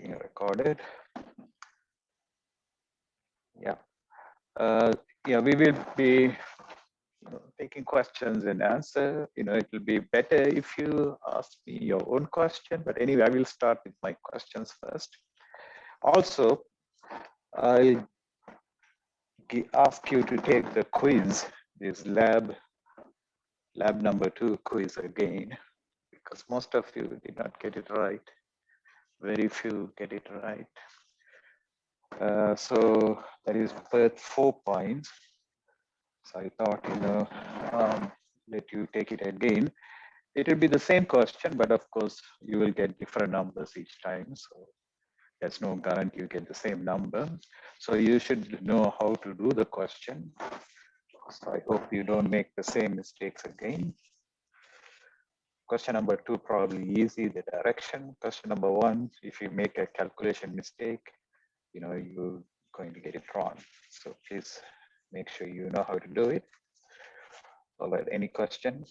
being recorded. Yeah. Yeah, we will be taking questions and answer. It will be better if you ask me your own question. But anyway, I will start with my questions first. Also, I ask you to take the quiz, this lab number 2 quiz again, because most of you did not get it right. Very few get it right. So that is worth 4 points. So I thought, let you take it again. It will be the same question, but of course you will get different numbers each time. So there's no guarantee you get the same number. So you should know how to do the question. So I hope you don't make the same mistakes again. Question number 2, probably easy, the direction. Question number 1, if you make a calculation mistake, you're going to get it wrong. So please make sure you know how to do it. All right, any questions?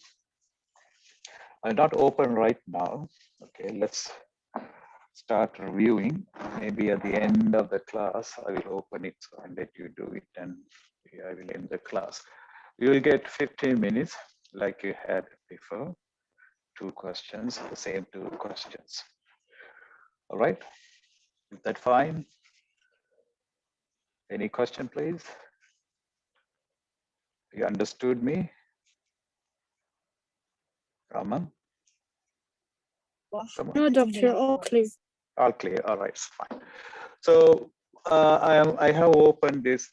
I'll not open right now. Okay, let's start reviewing. Maybe at the end of the class, I will open it and let you do it, and I will end the class. You will get 15 minutes like you had before. 2 questions, the same 2 questions. All right, is that fine? Any question, please? You understood me? Raman? No, doctor, all clear. All clear, all right, fine. So I have opened this,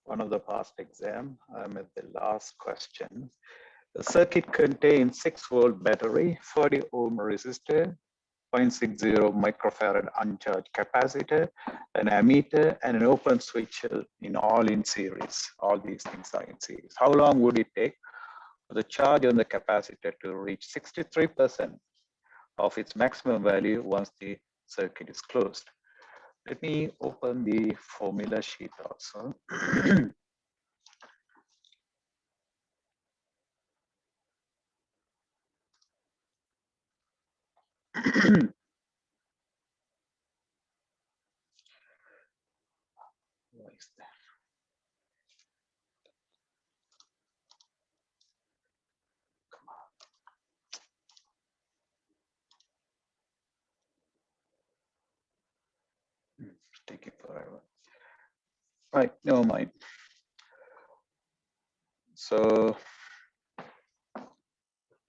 one of the past exam. I'm at the last question. The circuit contains 6-volt battery, 40 ohm resistor, 0.60 microfarad uncharged capacitor, an ammeter, and an open switch in series. All these things are in series. How long would it take for the charge on the capacitor to reach 63% of its maximum value once the circuit is closed? Let me open the formula sheet also. What is that? Come on. It's taking forever. Right, never mind. So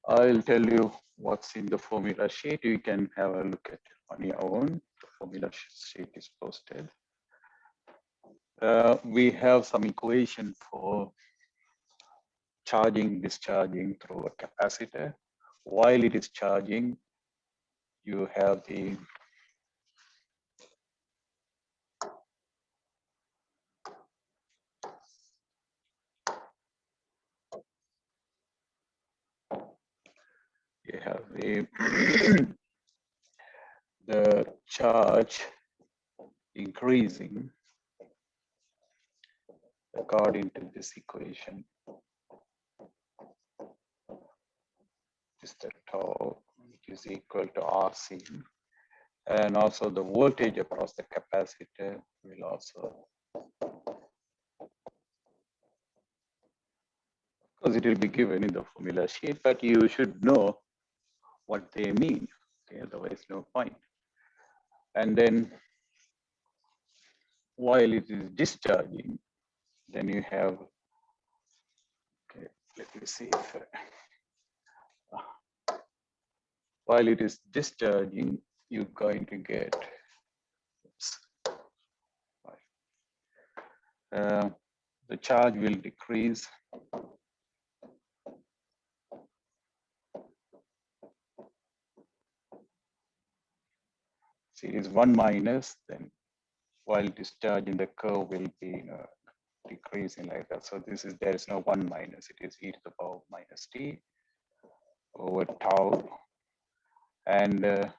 I'll tell you what's in the formula sheet. You can have a look at it on your own. The formula sheet is posted. We have some equation for charging, discharging through a capacitor. While it is charging, you have the the charge increasing according to this equation. Is the tau, which is equal to RC, and also the voltage across the capacitor will also, because it will be given in the formula sheet, but you should know what they mean. Okay, otherwise no point. And then while it is discharging, then you have, okay, let me see if while it is discharging, you're going to get, the charge will decrease. See, it is 1 minus, then while discharging, the curve will be decreasing like that. So there is no 1 minus, it is e to the power minus t over tau. And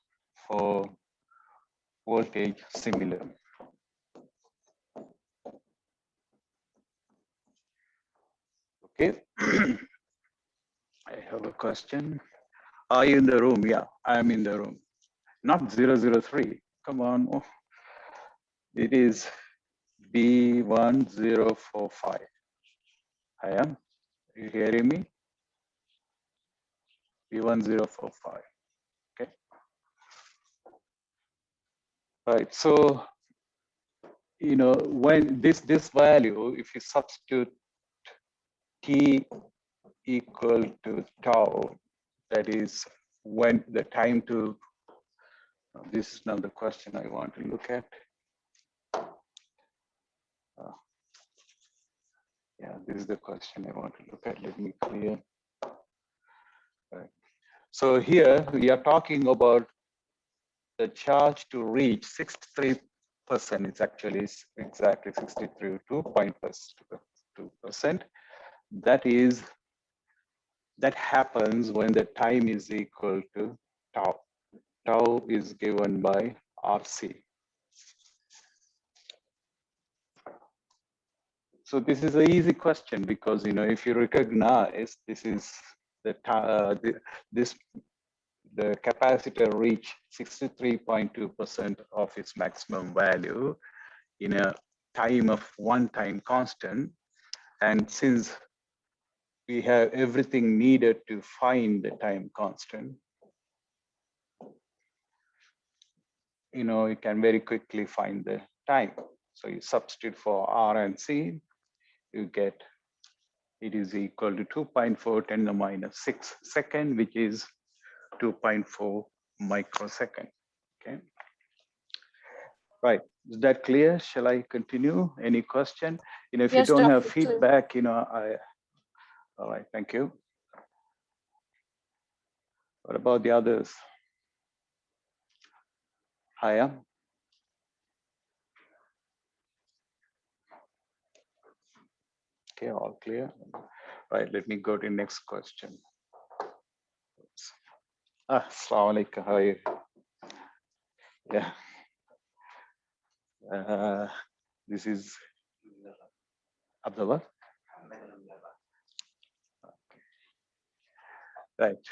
for voltage, similar. Okay. I have a question. Are you in the room? Yeah, I am in the room. Not 003. come on. Oh, it is B1045. I am. Are you hearing me? B1045. Okay. Right. So, you know, when this value, if you substitute t equal to tau, that is when the time to, this is now the question I want to look at. Yeah, this is the question I want to look at. Let me clear. Right. So here we are talking about the charge to reach 63%. It's actually exactly 63.2%. That happens when the time is equal to tau. Tau is given by RC. So this is an easy question because, you know, if you recognize this is the capacitor reach 63.2% of its maximum value in a time of one time constant. And since we have everything needed to find the time constant, you know, you can very quickly find the time. So you substitute for R and C, you get it is equal to 2.4 10 to the minus 6 second, which is 2.4 microsecond. Okay. Right. Is that clear? Shall I continue? Any question? You know, if Yes, you don't have Dr. feedback, you know, all right, thank you. What about the others? Hiya. Okay, all clear. Right, let me go to the next question. Assalamu alaikum, how are you? Yeah. This is Abdullah. Okay. Right.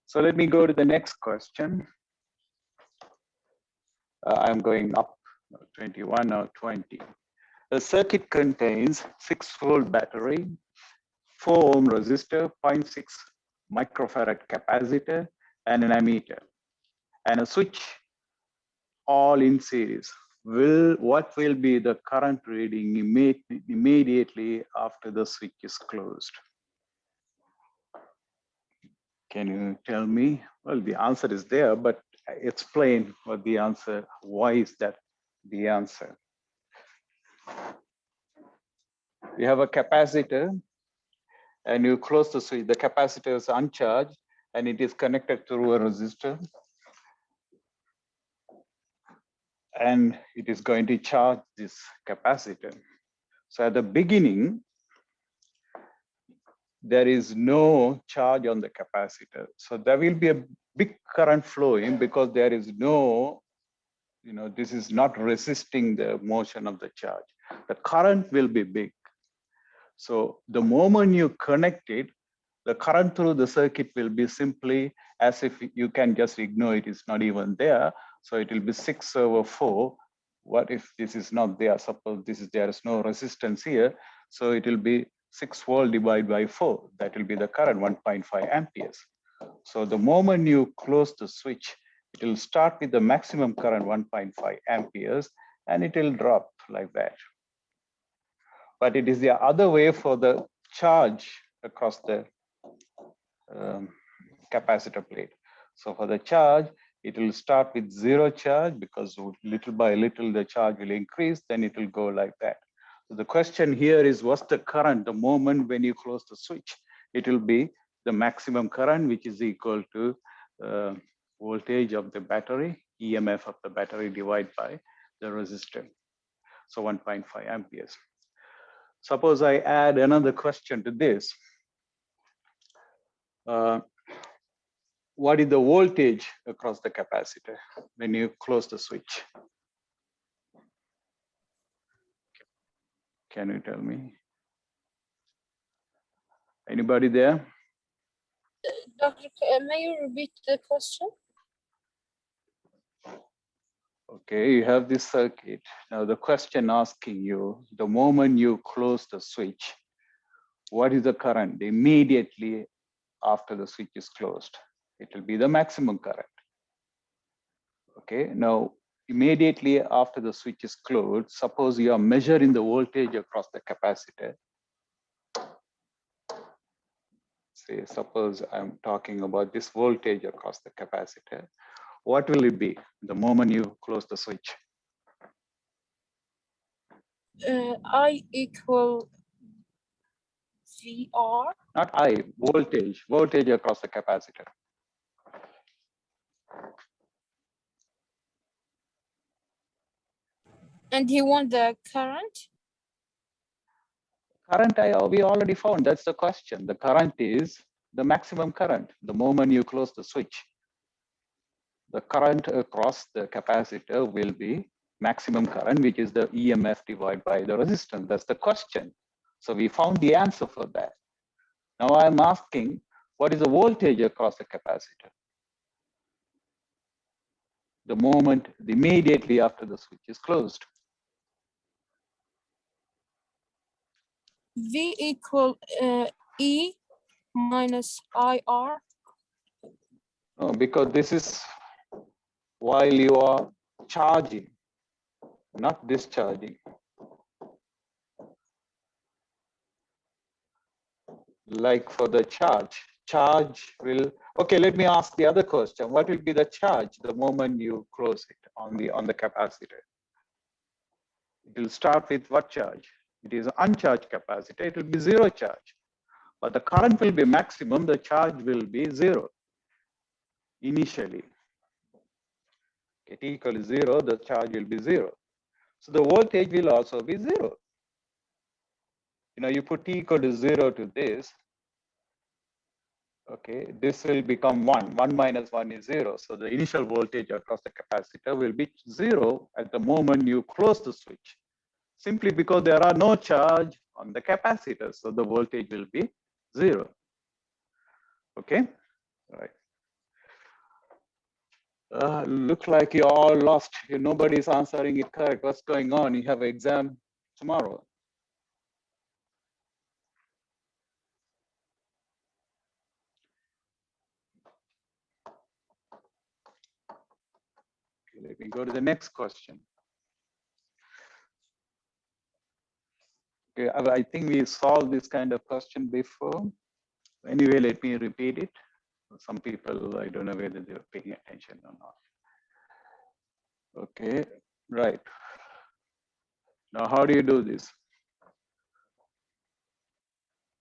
So let me go to the next question. I'm going up 21 or 20. The circuit contains 6-volt battery, 4 ohm resistor, 0.6 microfarad capacitor, and an ammeter, and a switch all in series. What will be the current reading immediately after the switch is closed? Can you tell me? Well, the answer is there, but explain what the answer, why is that the answer? You have a capacitor and you close the switch. The capacitor is uncharged and it is connected through a resistor. And it is going to charge this capacitor. So at the beginning, there is no charge on the capacitor. So there will be a big current flowing because there is no, you know, this is not resisting the motion of the charge. The current will be big. So the moment you connect it, the current through the circuit will be simply as if you can just ignore it, it's not even there. So it will be 6/4. What if this is not there? Suppose there is no resistance here. So it will be 6 volt divided by 4. That will be the current, 1.5 amperes. So the moment you close the switch, it will start with the maximum current 1.5 amperes and it will drop like that. But it is the other way for the charge across the capacitor plate. So for the charge, it will start with 0 charge because little by little the charge will increase, then it will go like that. So the question here is, what's the current the moment when you close the switch? It will be the maximum current, which is equal to voltage of the battery, EMF of the battery divided by the resistor. So 1.5 amperes. Suppose I add another question to this. What is the voltage across the capacitor when you close the switch? Can you tell me? Anybody there? Doctor, may you repeat the question? Okay, you have this circuit. Now the question asking you, the moment you close the switch, what is the current immediately after the switch is closed? It will be the maximum current. Okay, now immediately after the switch is closed, suppose you are measuring the voltage across the capacitor. Say, suppose I'm talking about this voltage across the capacitor. What will it be the moment you close the switch? I equal VR. Not I, voltage across the capacitor. And he want the current? Current, we already found, that's the question. The current is the maximum current, the moment you close the switch. The current across the capacitor will be maximum current, which is the EMF divided by the resistance. That's the question. So we found the answer for that. Now I'm asking, what is the voltage across the capacitor? The moment, immediately after the switch is closed. V equal E minus IR. No, because this is while you are charging, not discharging. Like for the charge will, okay, let me ask the other question. What will be the charge the moment you close it on the capacitor? It will start with what charge? It is an uncharged capacitor, it will be zero charge. But the current will be maximum, the charge will be zero initially. Okay, T equal to zero, the charge will be zero. So the voltage will also be zero. You know, you put T equal to zero to this, okay, this will become 1. 1 minus 1 is 0. So the initial voltage across the capacitor will be 0 at the moment you close the switch, simply because there are no charge on the capacitor. So the voltage will be 0. Okay, all right. Look like you all lost. Nobody's answering it correct. What's going on? You have an exam tomorrow. Okay, let me go to the next question. Okay, I think we solved this kind of question before. Anyway, let me repeat it. Some people, I don't know whether they're paying attention or not. Okay, right. Now, how do you do this?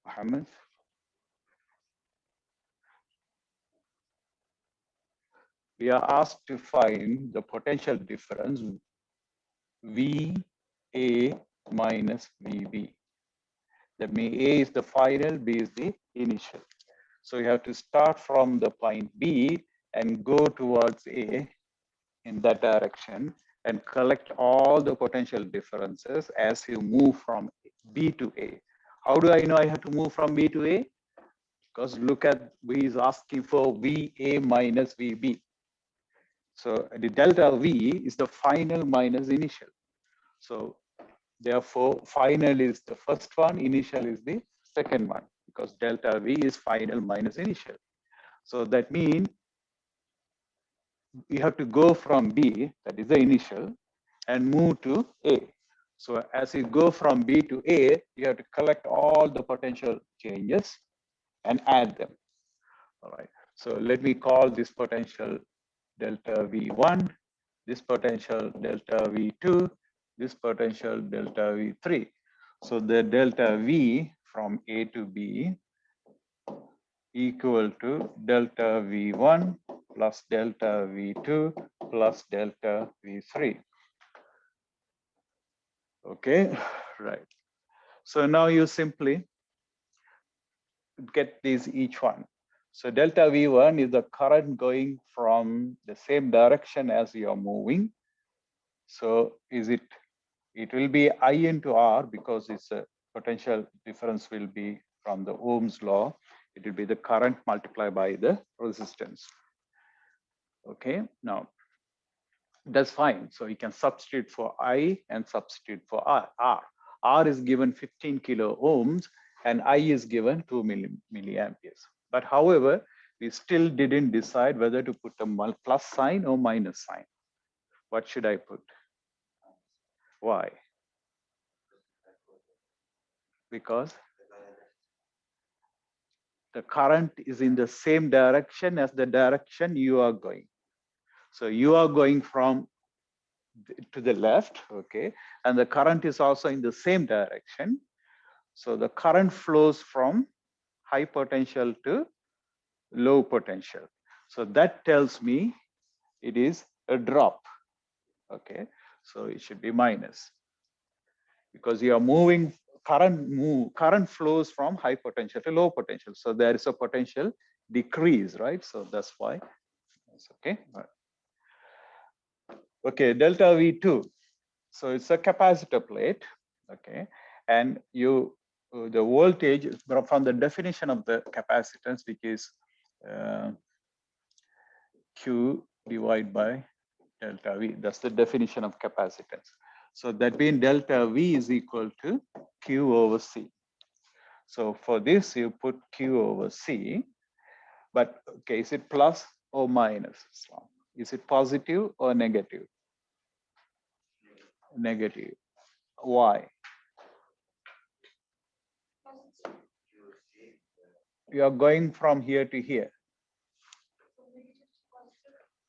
Mohammed? We are asked to find the potential difference VA minus VB. That means A is the final, B is the initial. So you have to start from the point B and go towards A in that direction and collect all the potential differences as you move from B to A. How do I know I have to move from B to A? Because look at, V is asking for VA minus VB. So the delta V is the final minus initial. So therefore, final is the first one, initial is the second one, because delta V is final minus initial. So that means you have to go from B, that is the initial, and move to A. So as you go from B to A, you have to collect all the potential changes and add them. All right. So let me call this potential delta V1, this potential delta V2, this potential delta V3. So the delta V from A to B equal to delta V1 plus delta V2 plus delta V3. Okay, right. So now you simply get these each one. So delta V1 is the current going from the same direction as you're moving. So it will be I into R because it's a potential difference will be from the Ohm's law. It will be the current multiplied by the resistance. Okay, now that's fine. So you can substitute for I and substitute for R. R is given 15 kilo ohms and I is given 2 milliamperes. But however, we still didn't decide whether to put a plus sign or minus sign. What should I put? Why? Because the current is in the same direction as the direction you are going. So you are going from to the left, okay, and the current is also in the same direction. So the current flows from high potential to low potential. So that tells me it is a drop, okay. So it should be minus because you are moving, current flows from high potential to low potential. So there is a potential decrease, right? So that's why it's okay. All right. Okay, delta V2. So it's a capacitor plate, okay, and the voltage from the definition of the capacitance, which is Q divided by delta V. That's the definition of capacitance. So that means delta V is equal to Q over C. So for this, you put Q over C, but okay, is it plus or minus? Is it positive or negative? Negative. Why? You are going from here to here.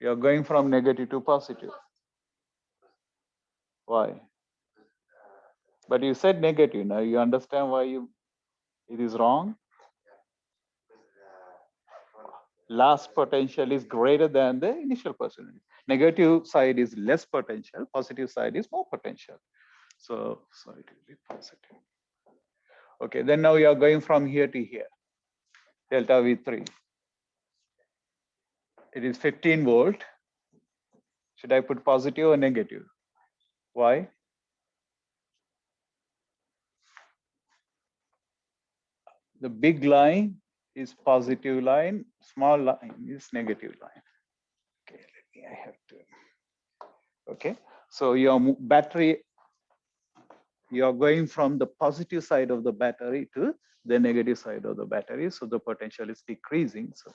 You are going from negative to positive. Why? But you said negative. Now you understand why it is wrong? Last potential is greater than the initial potential. Negative side is less potential. Positive side is more potential. So it will be positive. Okay, then now you are going from here to here. Delta V3. It is 15 volt. Should I put positive or negative? Why? The big line is positive line, small line is negative line. Okay, I have to. Okay, so your battery, you are going from the positive side of the battery to the negative side of the battery. So the potential is decreasing. So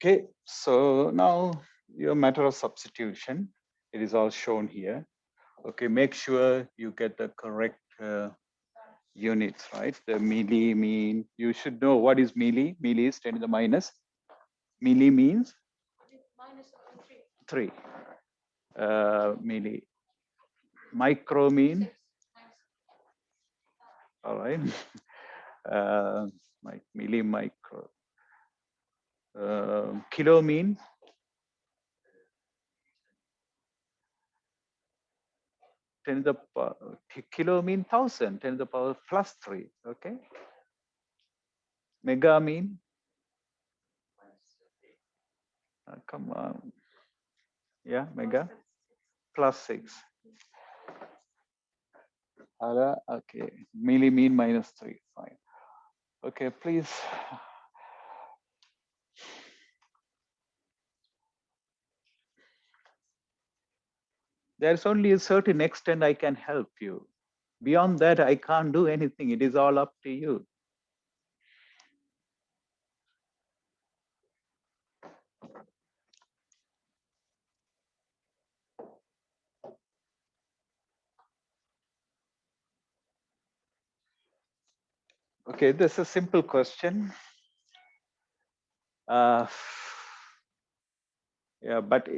okay, so now your matter of substitution, it is all shown here. Okay, make sure you get the correct units, right? The milli mean, you should know what is milli. Milli is 10 to the minus. Milli means 3. Milli. Micro mean, all right. Milli micro. Kilo mean 10 to the power, kilo mean 1000, 10 to the power plus 3, okay? Mega mean, come on, yeah, mega, plus 6. Okay, milli mean minus 3, fine. Okay, please. There's only a certain extent I can help you. Beyond that, I can't do anything. It is all up to you. Okay, this is a simple question. Yeah, but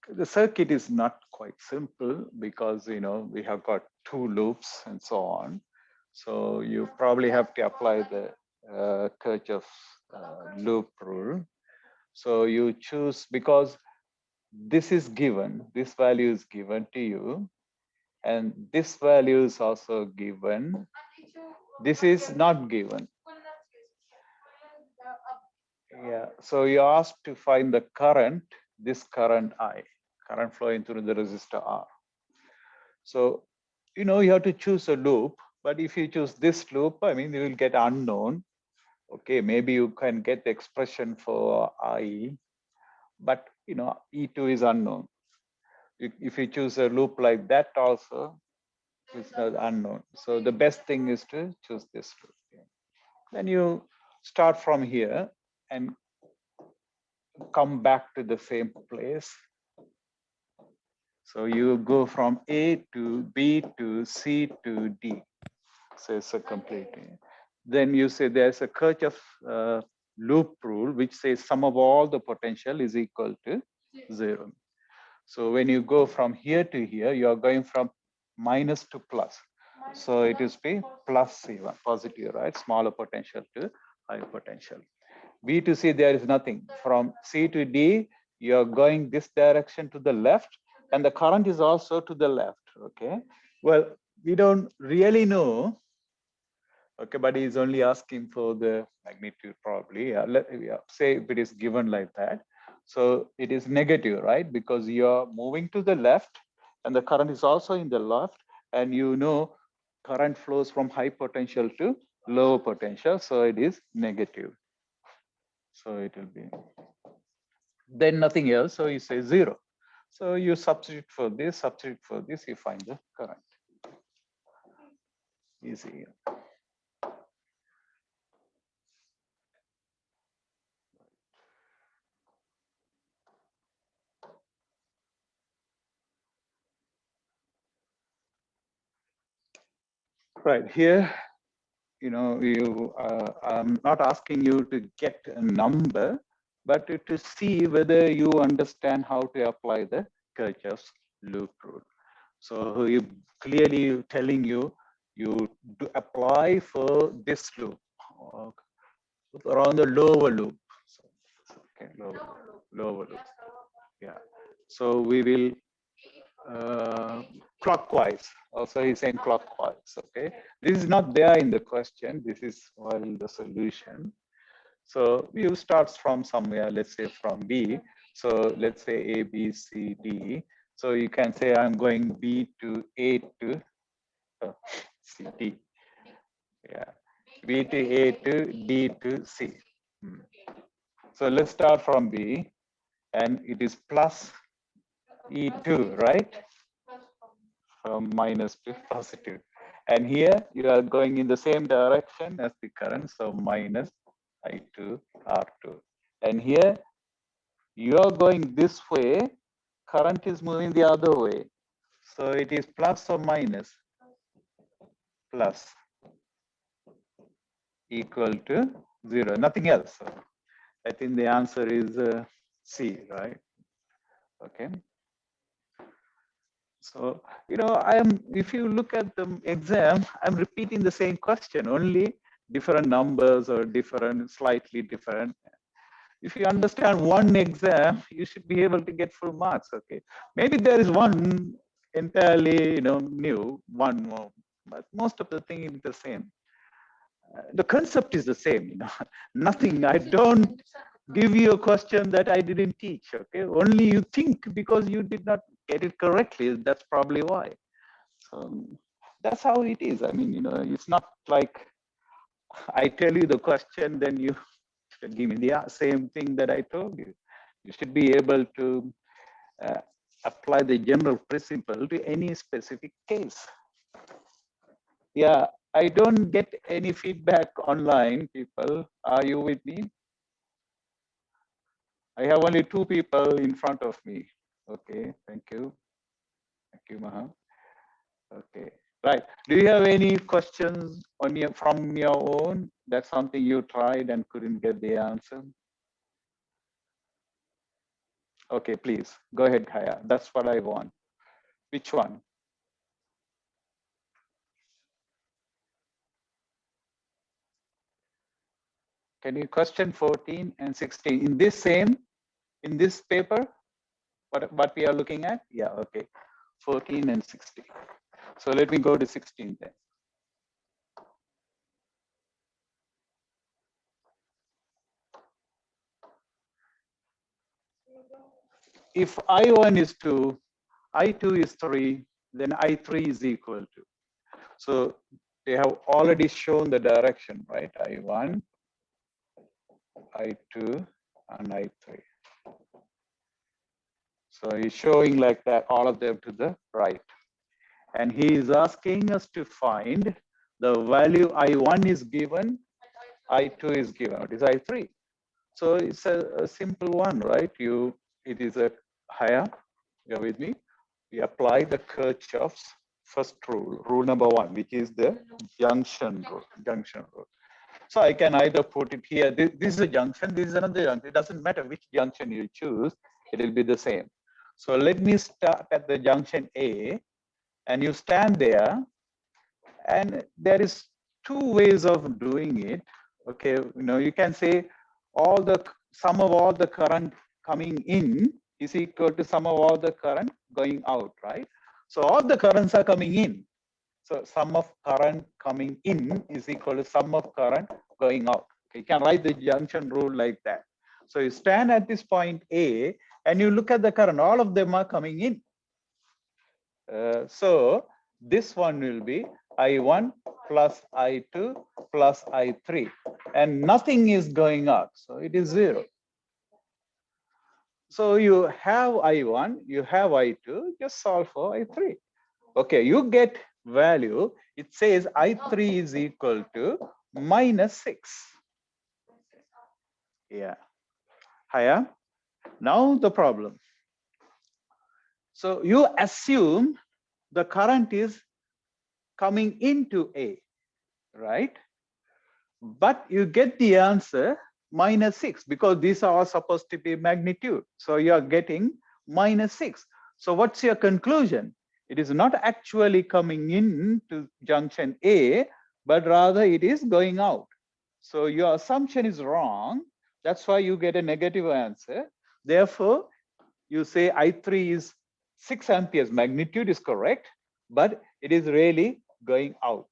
the circuit is not quite simple because we have got 2 loops and so on. So you probably have to apply the Kirchhoff's loop rule. So you choose, because this is given, this value is given to you, and this value is also given. This is not given. Yeah, so you asked to find the current, this current I, current flowing through the resistor R. So, you have to choose a loop, but if you choose this loop, I mean, you will get unknown. Okay, maybe you can get the expression for I, but E2 is unknown. If you choose a loop like that also, it's not unknown. So the best thing is to choose this loop. Then you start from here and come back to the same place. So you go from A to B to C to D. So it's a complete. Then you say there's a Kirchhoff loop rule, which says sum of all the potential is equal to 0. So when you go from here to here, you are going from minus to plus. So it is be plus C1, positive, right? Smaller potential to higher potential. B to C, there is nothing. From C to D, you are going this direction to the left, and the current is also to the left, okay? Well, we don't really know, okay, but he's only asking for the magnitude probably. Say if it is given like that. So it is negative, right? Because you're moving to the left, and the current is also in the left, and current flows from high potential to low potential, so it is negative. So it will be then nothing else. So you say 0. So you substitute for this, you find the current. Easy. Right here, I'm not asking you to get a number, but to see whether you understand how to apply the Kirchhoff's loop rule. So you clearly telling you to apply for this loop around the lower loop. So, okay, lower loop. Yeah. So we will clockwise. Also, he's saying clockwise. Okay. This is not there in the question. This is in the solution. So you starts from somewhere. Let's say from B. So let's say A, B, C, D. So you can say I'm going B to A to C, D. Yeah. B to A to D to C. So let's start from B, and it is plus E2, right? From minus to positive. And here you are going in the same direction as the current, so minus I2 R2. And here you are going this way, current is moving the other way. So it is plus or minus? Plus equal to 0, nothing else. I think the answer is C, right? Okay. So, if you look at the exam, I'm repeating the same question, only different numbers or slightly different. If you understand one exam, you should be able to get full marks, okay? Maybe there is one entirely, new, one more, but most of the thing is the same. The concept is the same, nothing. I don't give you a question that I didn't teach, okay? Only you think because you did not get it correctly, that's probably why. So that's how it is. I mean, it's not like I tell you the question, then you give me the same thing that I told you. You should be able to apply the general principle to any specific case. Yeah, I don't get any feedback online, people. Are you with me? I have only 2 people in front of me. Okay, thank you. Thank you, Maha. Okay, right. Do you have any questions from your own? That's something you tried and couldn't get the answer? Okay, please go ahead, Kaya. That's what I want. Which one? Can you question 14 and 16 in this paper? What we are looking at? Yeah, okay. 14 and 16. So let me go to 16 then. if I1 is 2, I2 is 3, then I3 is equal to. So they have already shown the direction, right? I1, I2, and I3. So he's showing like that, all of them to the right. And he is asking us to find the value I1 is given, I2 is given, it is I3. So it's a simple one, right? It is a higher, you're with me? We apply the Kirchhoff's first rule, rule number 1, which is the junction rule. So I can either put it here, this is a junction, this is another junction. It doesn't matter which junction you choose, it will be the same. So let me start at the junction A, and you stand there, and there is 2 ways of doing it. Okay, you can say sum of all the current coming in is equal to sum of all the current going out, right? So all the currents are coming in. So sum of current coming in is equal to sum of current going out. Okay, you can write the junction rule like that. So you stand at this point A and you look at the current, all of them are coming in. So this one will be I1 plus I2 plus I3, and nothing is going out, so it is 0. So you have I1, you have I2, just solve for I3. Okay, you get value, it says I3 is equal to -6. Yeah, higher. Now the problem. So you assume the current is coming into A, right? But you get the answer -6 because these are all supposed to be magnitude. So you are getting -6. So what's your conclusion? It is not actually coming in to junction A, but rather it is going out. So your assumption is wrong. That's why you get a negative answer. Therefore, you say I3 is 6 amperes. Magnitude is correct, but it is really going out.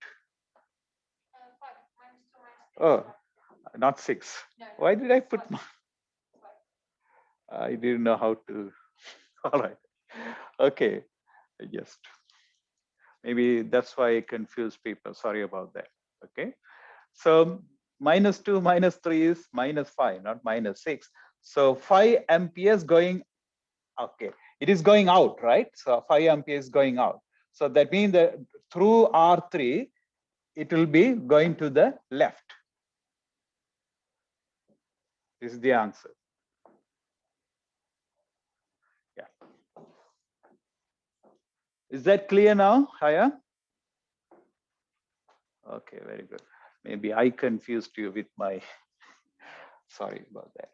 Oh, not 6. Why did I put? I didn't know how to. All right. Okay. Just maybe that's why I confuse people. Sorry about that. Okay. So -2 -3 is -5, not -6. So 5 amperes going. Okay. It is going out, right? So 5 amperes going out. So that means that through R3, it will be going to the left. This is the answer. Yeah. Is that clear now, Haya? Okay, very good. Maybe I confused you with my, sorry about that.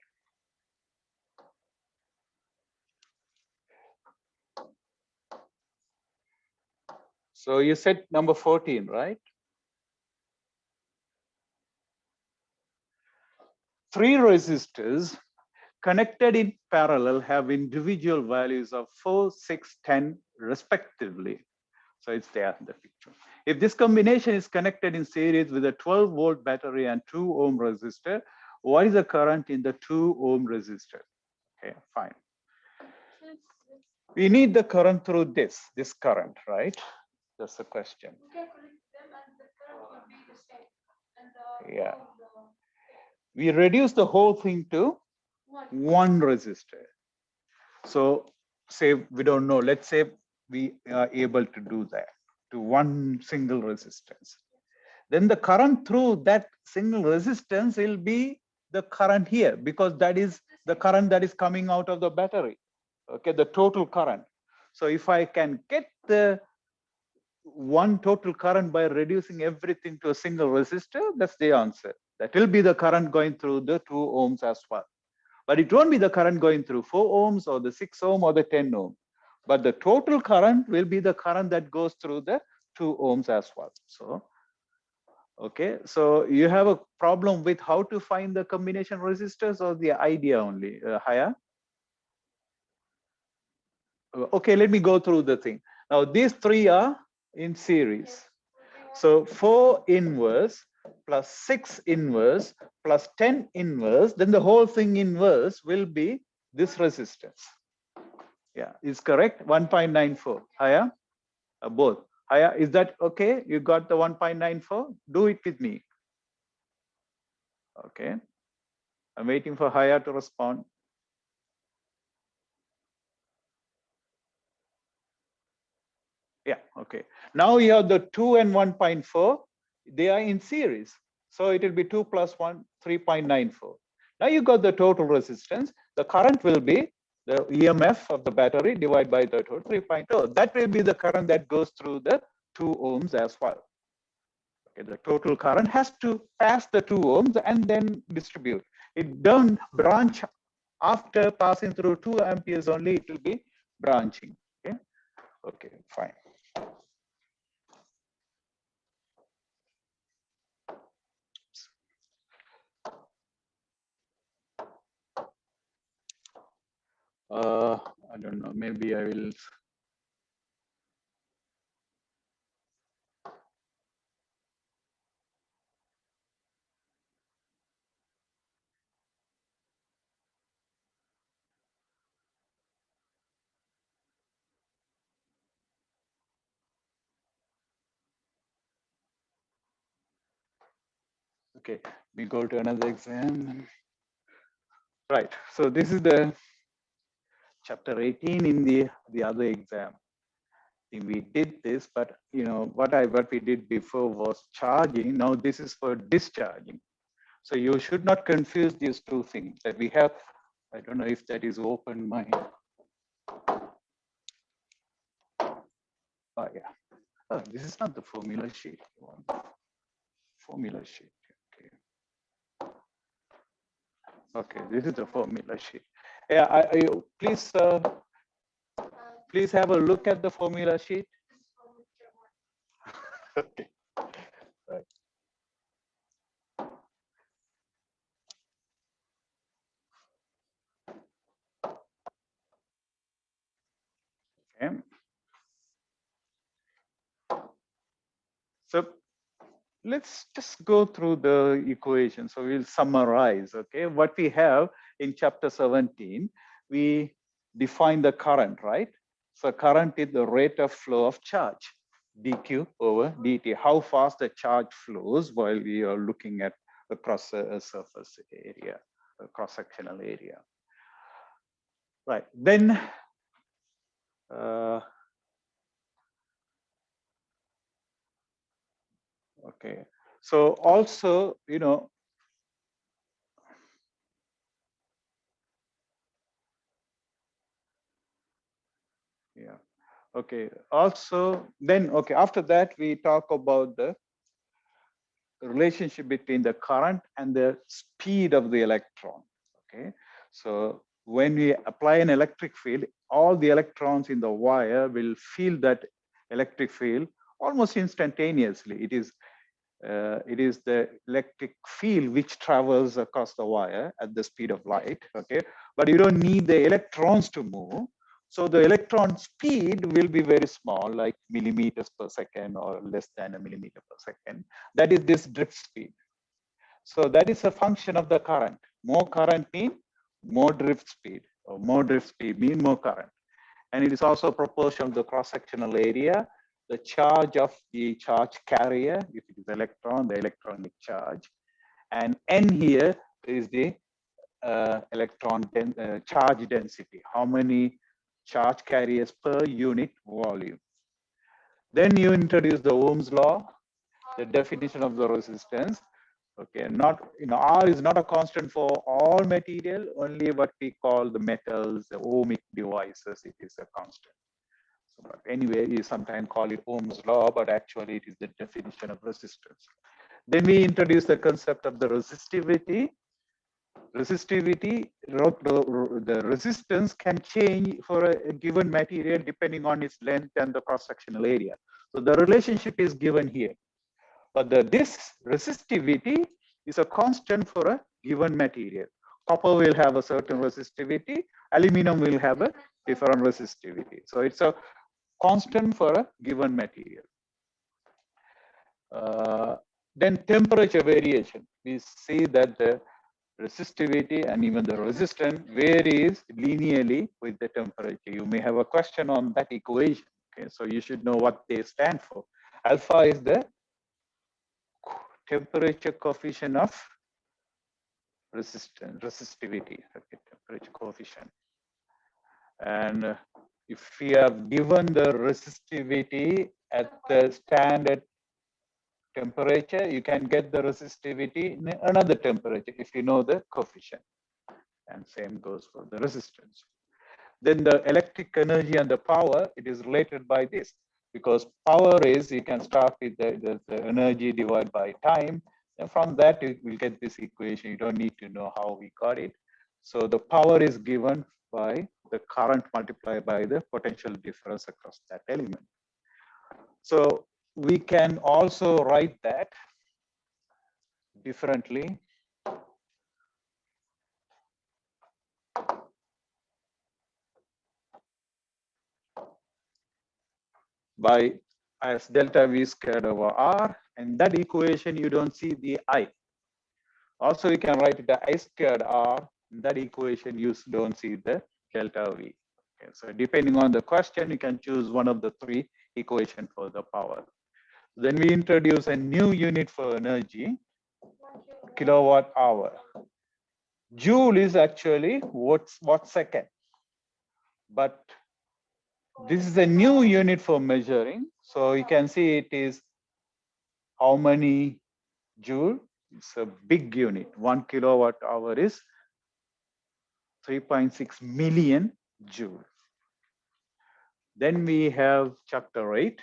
So you said number 14, right? 3 resistors connected in parallel have individual values of 4, 6, 10 respectively. So it's there in the picture. If this combination is connected in series with a 12-volt battery and 2-ohm resistor, what is the current in the 2-ohm resistor? Okay, fine. We need the current through this current, right? That's the question. Yeah. We reduce the whole thing to 1 resistor. So say we don't know, let's say we are able to do that to 1 single resistance. Then the current through that single resistance will be the current here, because that is the current that is coming out of the battery. Okay, the total current. So if I can get the 1 total current by reducing everything to a single resistor, that's the answer. That will be the current going through the 2 ohms as well. But it won't be the current going through 4 ohms or the 6 ohm or the 10 ohm. But the total current will be the current that goes through the 2 ohms as well. So, okay, so you have a problem with how to find the combination resistors, or the idea only, Haya? Okay, let me go through the thing. Now, these 3 are in series. So 4 inverse plus 6 inverse plus 10 inverse, then the whole thing inverse will be this resistance. Yeah, is correct. 1.94. Higher, both. Higher, is that okay? You got the 1.94? Do it with me. Okay. I'm waiting for Haya to respond. Yeah, okay. Now you have the 2 and 1.4. They are in series. So it will be 2 plus 1, 3.94. Now you got the total resistance. The current will be the EMF of the battery divided by the total 3.0. That will be the current that goes through the 2 ohms as well. Okay, the total current has to pass the 2 ohms and then distribute. It don't branch after passing through 2 amperes only, it will be branching. Okay, okay, fine. I don't know, maybe I will. Okay, we go to another exam. Right, so this is the chapter 18 in the other exam. I think we did this, but you know what we did before was charging. Now this is for discharging. So you should not confuse these two things that we have. I don't know if that is open my. Oh yeah. Oh, this is not the formula sheet. Formula sheet. Okay. Okay, this is the formula sheet. Yeah, please please have a look at the formula sheet. Okay. Right. Okay. So let's just go through the equation. So we'll summarize. Okay, what we have in chapter 17, we define the current, right? So current is the rate of flow of charge, dq over dt, how fast the charge flows while we are looking at the cross surface area, cross-sectional area. Right, then okay, so also, you know, yeah, okay, also then, okay, after that we talk about the relationship between the current and the speed of the electron. Okay, so when we apply an electric field, all the electrons in the wire will feel that electric field almost instantaneously. It is the electric field which travels across the wire at the speed of light. Okay, but you don't need the electrons to move. So the electron speed will be very small, like millimeters per second or less than a millimeter per second. That is this drift speed. So that is a function of the current. More current mean more drift speed, or more drift speed mean more current. And it is also proportional to the cross-sectional area, the charge of the charge carrier, if it is electron, the electronic charge. And N here is the charge density, how many charge carriers per unit volume. Then you introduce the Ohm's law, the definition of the resistance. Okay, not, you know, R is not a constant for all material, only what we call the metals, the ohmic devices, it is a constant. So, but anyway, you sometimes call it Ohm's law, but actually it is the definition of resistance. Then we introduce the concept of the resistivity. Resistivity, the resistance can change for a given material depending on its length and the cross-sectional area. So the relationship is given here. But this resistivity is a constant for a given material. Copper will have a certain resistivity, aluminum will have a different resistivity. So it's a constant for a given material. Then temperature variation. We see that the resistivity and even the resistance varies linearly with the temperature. You may have a question on that equation. Okay, so you should know what they stand for. Alpha is the temperature coefficient of resistivity, okay, temperature coefficient. And if we have given the resistivity at the standard temperature, you can get the resistivity in another temperature if you know the coefficient. And same goes for the resistance. Then the electric energy and the power, it is related by this, because power is, you can start with the energy divided by time. And from that, you will get this equation. You don't need to know how we got it. So the power is given by the current multiplied by the potential difference across that element. So we can also write that differently by as delta V squared over R. And that equation, you don't see the I. Also, you can write it as I squared R. In that equation, you don't see the delta V. Okay, so depending on the question, you can choose one of the three equations for the power. Then we introduce a new unit for energy, kilowatt hour. Joule is actually what second, but this is a new unit for measuring. So you can see it is how many joule. It's a big unit. 1 kilowatt hour is 3.6 million joule. Then we have chapter 8.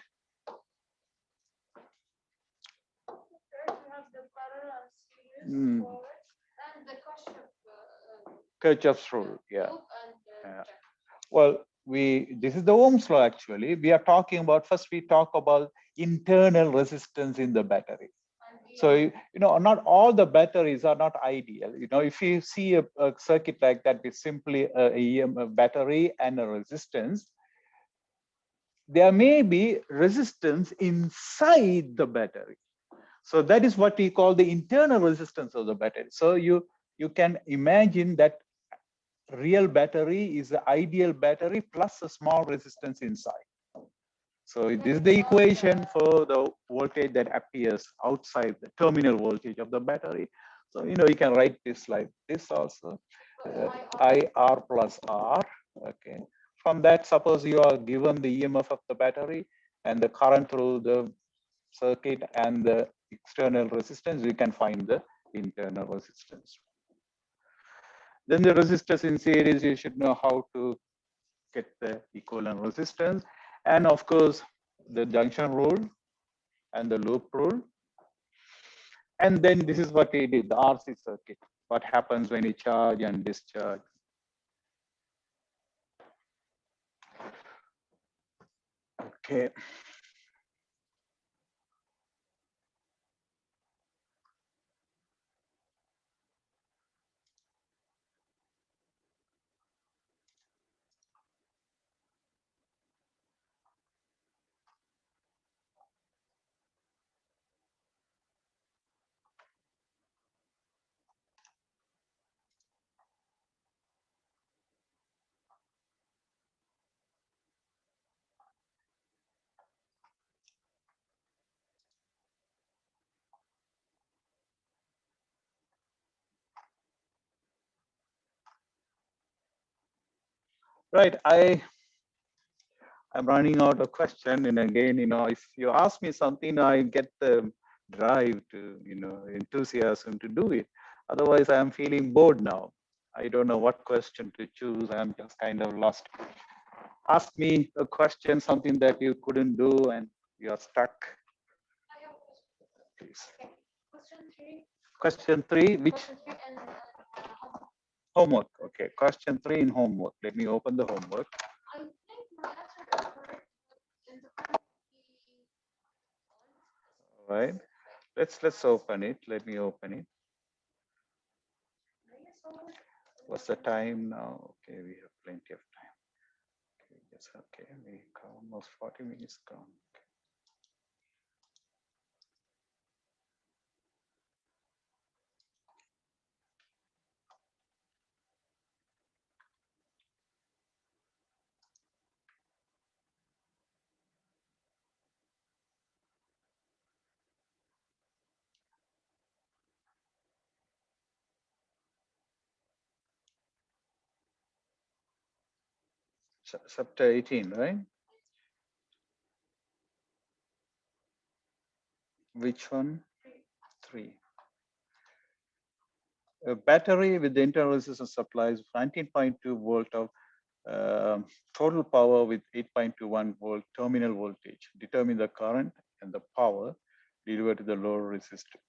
Kirchhoff's rule, yeah. Well, this is the Ohm's law actually. We are talking about, first we talk about internal resistance in the battery. So, not all the batteries are not ideal. If you see a circuit like that with simply a battery and a resistance, there may be resistance inside the battery. So that is what we call the internal resistance of the battery. So you can imagine that real battery is the ideal battery plus a small resistance inside. So this is the equation for the voltage that appears outside the terminal voltage of the battery. So, you can write this like this also, IR plus R, okay. From that, suppose you are given the EMF of the battery and the current through the circuit and the external resistance, we can find the internal resistance. Then the resistors in series, you should know how to get the equivalent resistance. And of course, the junction rule and the loop rule. And then this is what we did, the RC circuit. What happens when you charge and discharge. Okay. Right, I'm running out of question. And again, if you ask me something, I get the drive to, enthusiasm to do it. Otherwise, I'm feeling bored now. I don't know what question to choose. I'm just kind of lost. Ask me a question, something that you couldn't do and you're stuck. Please. Question three, which? Homework. Okay, question 3 in homework. Let me open the homework. All right, let's open it. Let me open it. What's the time now? Okay, we have plenty of time. Okay, yes, okay, we almost 40 minutes gone. Okay. chapter 18, right? Which one? 3. A battery with the internal resistance supplies 19.2 volt of total power with 8.21 volt terminal voltage. Determine the current and the power delivered to the load resistor.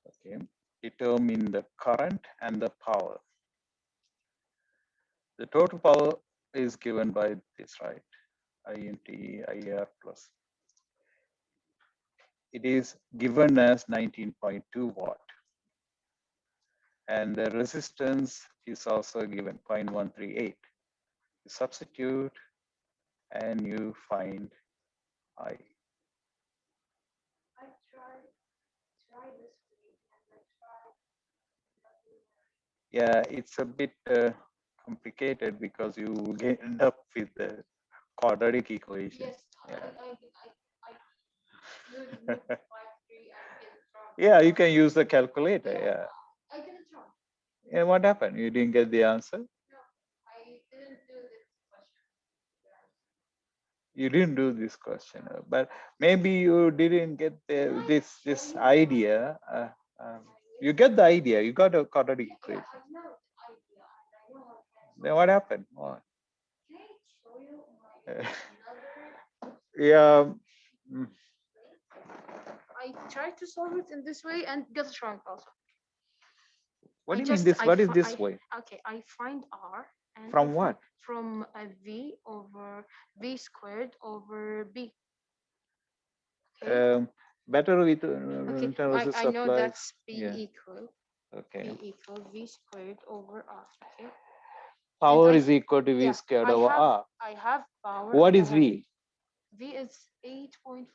Okay. Determine the current and the power. The total power is given by this, right? INT IR plus. It is given as 19.2 watt. And the resistance is also given 0.138. You substitute and you find I. Yeah, it's a bit complicated because you end up with the quadratic equation. Yes, yeah. Yeah, you can use the calculator. Yeah. I didn't try. Yeah, what happened? You didn't get the answer? No, I didn't do this question. You didn't do this question, but maybe you didn't get this idea. You get the idea. You got a quadratic equation. Then what happened? What? Yeah. I tried to solve it in this way and got it wrong also. What do you mean this? What is this way? Okay, I find R. And from what? From a V over V squared over B. Okay. Better with okay. I know that's P equal. Okay. P equal V squared over R. Okay. Power is equal to V squared over R. I have power. What is V? V is 8.41.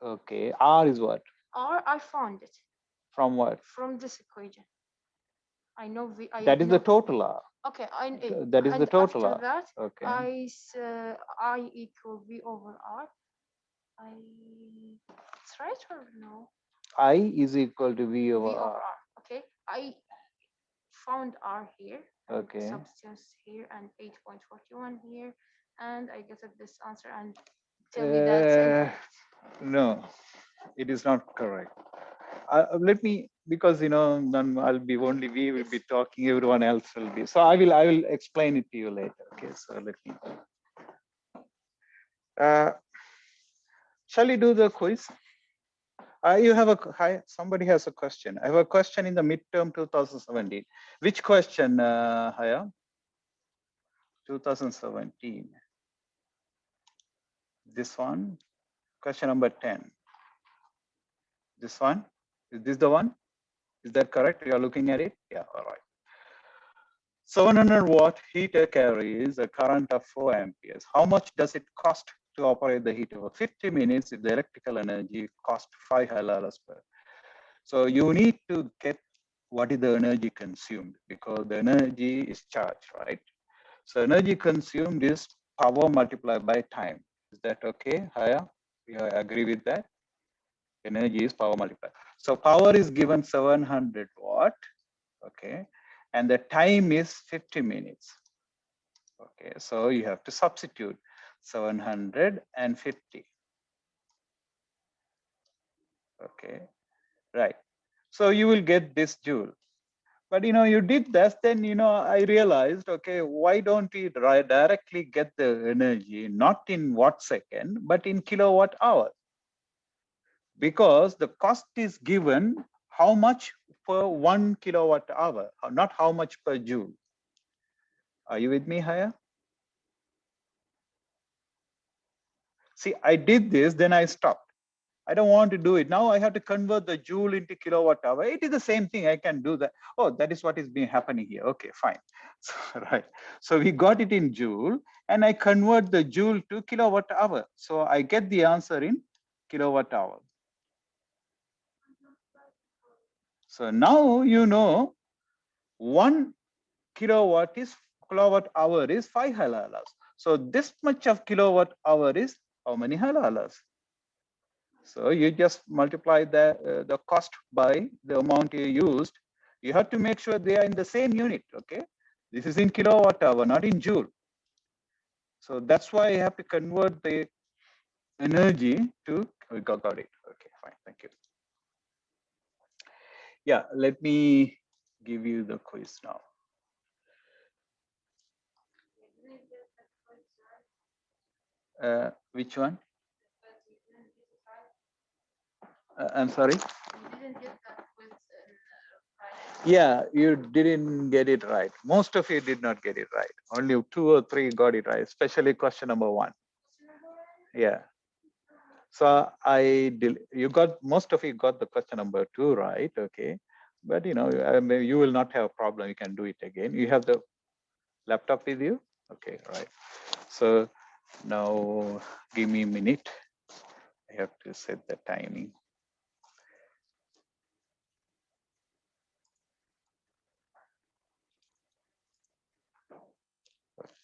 Okay. R is what? R, I found it. From what? From this equation. I know V. That is the total R. Okay, that is the total after R. That, okay. I equal V over R. It's right or no? I is equal to V over R. Okay, I found R here. Okay. Substance here and 8.41 here, and I get this answer and tell me that's incorrect. No, it is not correct. Let me, because then I'll be only we will be talking, everyone else will be. So I will explain it to you later. Okay, so let me. Shall we do the quiz? You have somebody has a question. I have a question in the midterm 2017. Which question, Haya? 2017. This one, question number 10. This one, is this the one? Is that correct? You are looking at it? Yeah, all right. 700 watt heater carries a current of 4 amperes. How much does it cost to operate the heater for 50 minutes if the electrical energy costs 5 halal per? So you need to get what is the energy consumed, because the energy is charged, right? So energy consumed is power multiplied by time. Is that okay, Haya? You agree with that? Energy is power multiplied. So power is given 700 watt, okay? And the time is 50 minutes. Okay, so you have to substitute 750. Okay, right. So you will get this joule. But you did that, then I realized, okay, why don't we directly get the energy not in watt second, but in kilowatt hour? Because the cost is given how much per 1 kilowatt hour, not how much per joule. Are you with me, Haya? See, I did this, then I stopped. I don't want to do it. Now I have to convert the joule into kilowatt hour. It is the same thing. I can do that. Oh, that is what is being happening here. Okay, fine. So, right. So we got it in joule and I convert the joule to kilowatt hour. So I get the answer in kilowatt hour. So now 1 kilowatt hour is 5 halalas. So this much of kilowatt hour is how many halalas? So you just multiply the cost by the amount you used, You have to make sure they are in the same unit, okay? This is in kilowatt hour, not in joule. So that's why you have to convert the energy to, we got it. Okay, fine, thank you. Yeah, let me give you the quiz now. Which one? I'm sorry? Yeah, you didn't get it right. Most of you did not get it right. Only 2 or 3 got it right, especially question number 1. Yeah. So you got, most of you got the question number 2 right, okay. But you know, you will not have a problem. You can do it again. You have the laptop with you? Okay, right. So now give me a minute. I have to set the timing.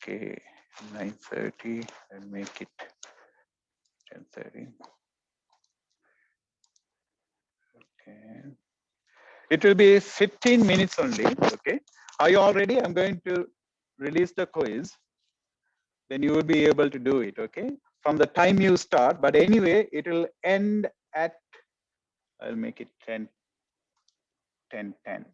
Okay, 9:30 and make it 10:30. Okay. It will be 15 minutes only, okay? Are you all ready? I'm going to release the quiz. Then you will be able to do it, okay? From the time you start, but anyway, it will end at, I'll make it 10, 10, 10.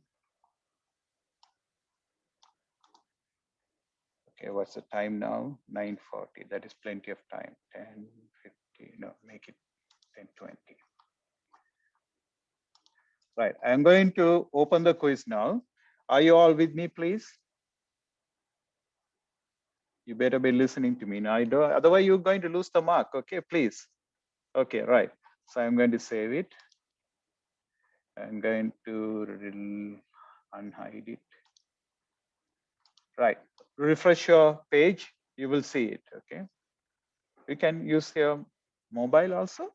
Okay, what's the time now? 9:40, that is plenty of time. 10:50, no, make it 10:20. Right, I'm going to open the quiz now. Are you all with me, please? You better be listening to me now. Otherwise you're going to lose the mark, okay, please. Okay, right. So I'm going to save it. I'm going to unhide it. Right, refresh your page, you will see it, okay? You can use your mobile also?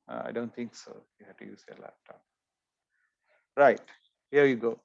I don't think so. You have to use your laptop. Right, here you go.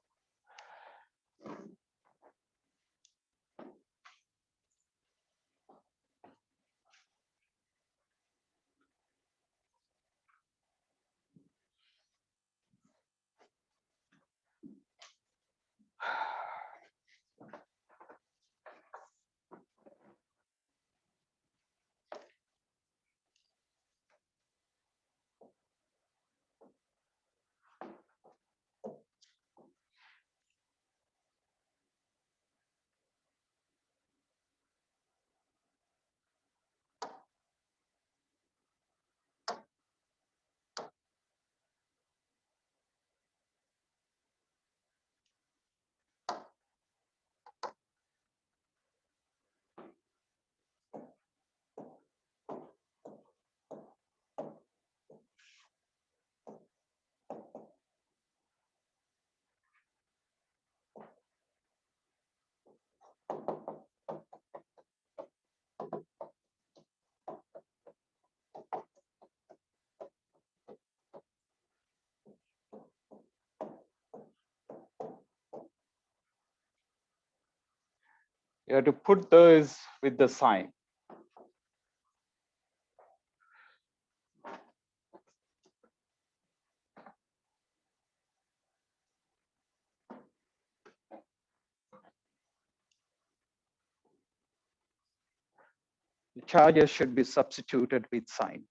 You have to put those with the sign. The charger should be substituted with sign.